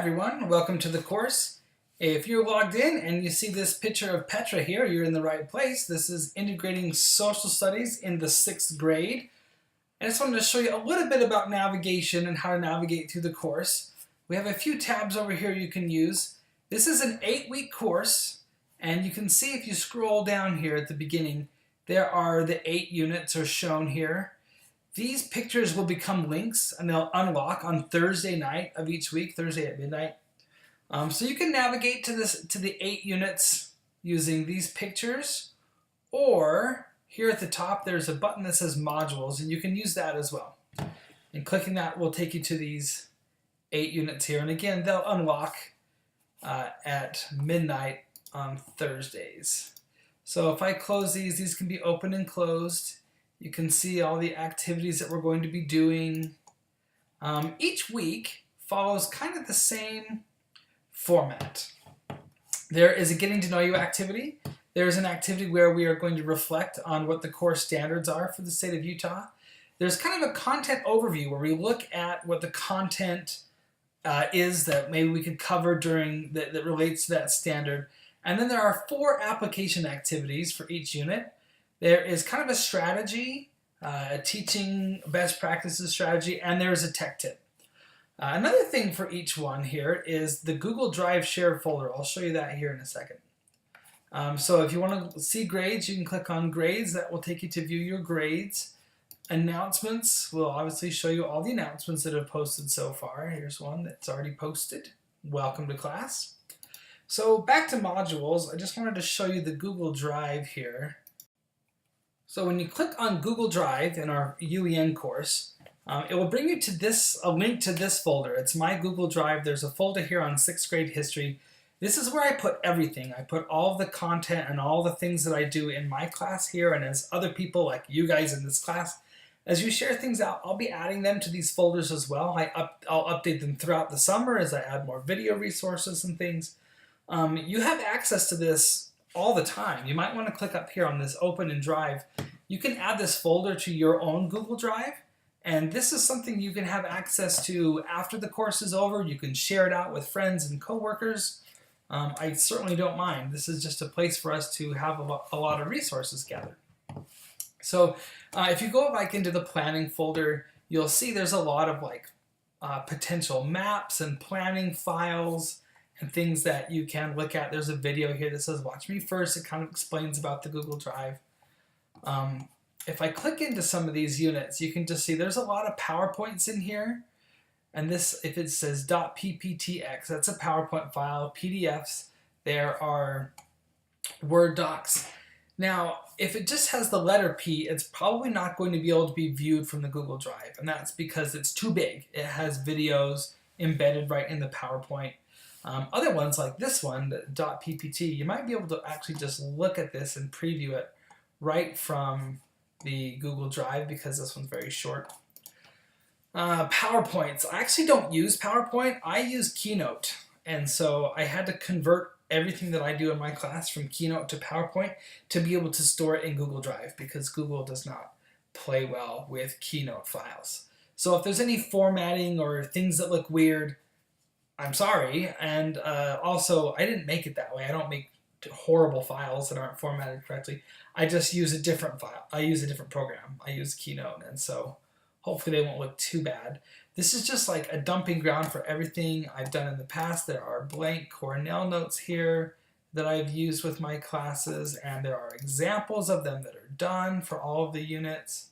everyone, welcome to the course. If you're logged in and you see this picture of Petra here, you're in the right place. This is Integrating Social Studies in the 6th grade. I just wanted to show you a little bit about navigation and how to navigate through the course. We have a few tabs over here you can use. This is an 8-week course, and you can see if you scroll down here at the beginning, there are the 8 units are shown here. These pictures will become links and they'll unlock on Thursday night of each week, Thursday at midnight. So you can navigate to the 8 units using these pictures, or here at the top there's a button that says modules, and you can use that as well. And clicking that will take you to these 8 units here, and again they'll unlock at midnight on Thursdays. So if I close these can be opened and closed. You can see all the activities that we're going to be doing. Each week follows kind of the same format. There is a getting to know you activity. There's an activity where we are going to reflect on what the core standards are for the state of Utah. There's kind of a content overview where we look at what the content is that maybe we could cover during that relates to that standard. And then there are 4 application activities for each unit. There is kind of a strategy, a teaching best practices strategy, and there's a tech tip. Another thing for each one here is the Google Drive shared folder. I'll show you that here in a second. So if you want to see grades, you can click on grades. That will take you to view your grades. Announcements will obviously show you all the announcements that have posted so far. Here's one that's already posted. Welcome to class. So back to modules, I just wanted to show you the Google Drive here. So when you click on Google Drive in our UEN course, it will bring you to a link to this folder. It's my Google Drive. There's a folder here on 6th grade history. This is where I put everything. I put all of the content and all the things that I do in my class here, and as other people like you guys in this class, as you share things out, I'll be adding them to these folders as well. I'll update them throughout the summer as I add more video resources and things. You have access to this all the time. You might want to click up here on this Open in Drive. You can add this folder to your own Google Drive, and this is something you can have access to after the course is over. You can share it out with friends and coworkers. I certainly don't mind. This is just a place for us to have a lot of resources gathered. So if you go back into the planning folder, you'll see there's a lot of potential maps and planning files and things that you can look at. There's a video here that says watch me first. It kind of explains about the Google Drive. If I click into some of these units, you can just see there's a lot of PowerPoints in here. And this, if it says .pptx, that's a PowerPoint file. PDFs, there are Word docs. Now, if it just has the letter P, it's probably not going to be able to be viewed from the Google Drive. And that's because it's too big. It has videos embedded right in the PowerPoint. Other ones like this one, the .ppt, you might be able to actually just look at this and preview it right from the Google Drive because this one's very short. PowerPoints. I actually don't use PowerPoint. I use Keynote. And so I had to convert everything that I do in my class from Keynote to PowerPoint to be able to store it in Google Drive because Google does not play well with Keynote files. So if there's any formatting or things that look weird, I'm sorry. And also, I didn't make it that way. I don't make horrible files that aren't formatted correctly. I just use a different file. I use a different program. I use Keynote, and so hopefully they won't look too bad. This is just like a dumping ground for everything I've done in the past. There are blank Cornell notes here that I've used with my classes, and there are examples of them that are done for all of the units.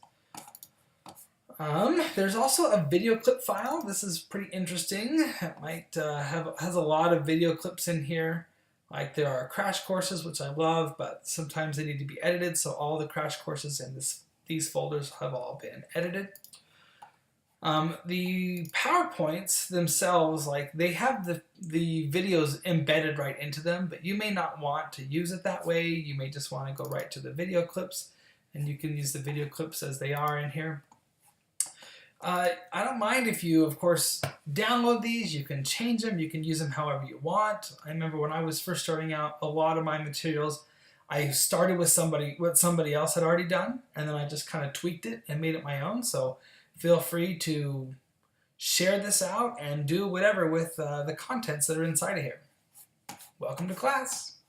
There's also a video clip file. This is pretty interesting. It might has a lot of video clips in here. Like there are crash courses, which I love, but sometimes they need to be edited. So all the crash courses in these folders have all been edited. The PowerPoints themselves, they have the videos embedded right into them, but you may not want to use it that way. You may just want to go right to the video clips, and you can use the video clips as they are in here. I don't mind if you, of course, download these. You can change them. You can use them however you want. I remember when I was first starting out, a lot of my materials, I started with what somebody else had already done, and then I just kind of tweaked it and made it my own. So feel free to share this out and do whatever with the contents that are inside of here. Welcome to class.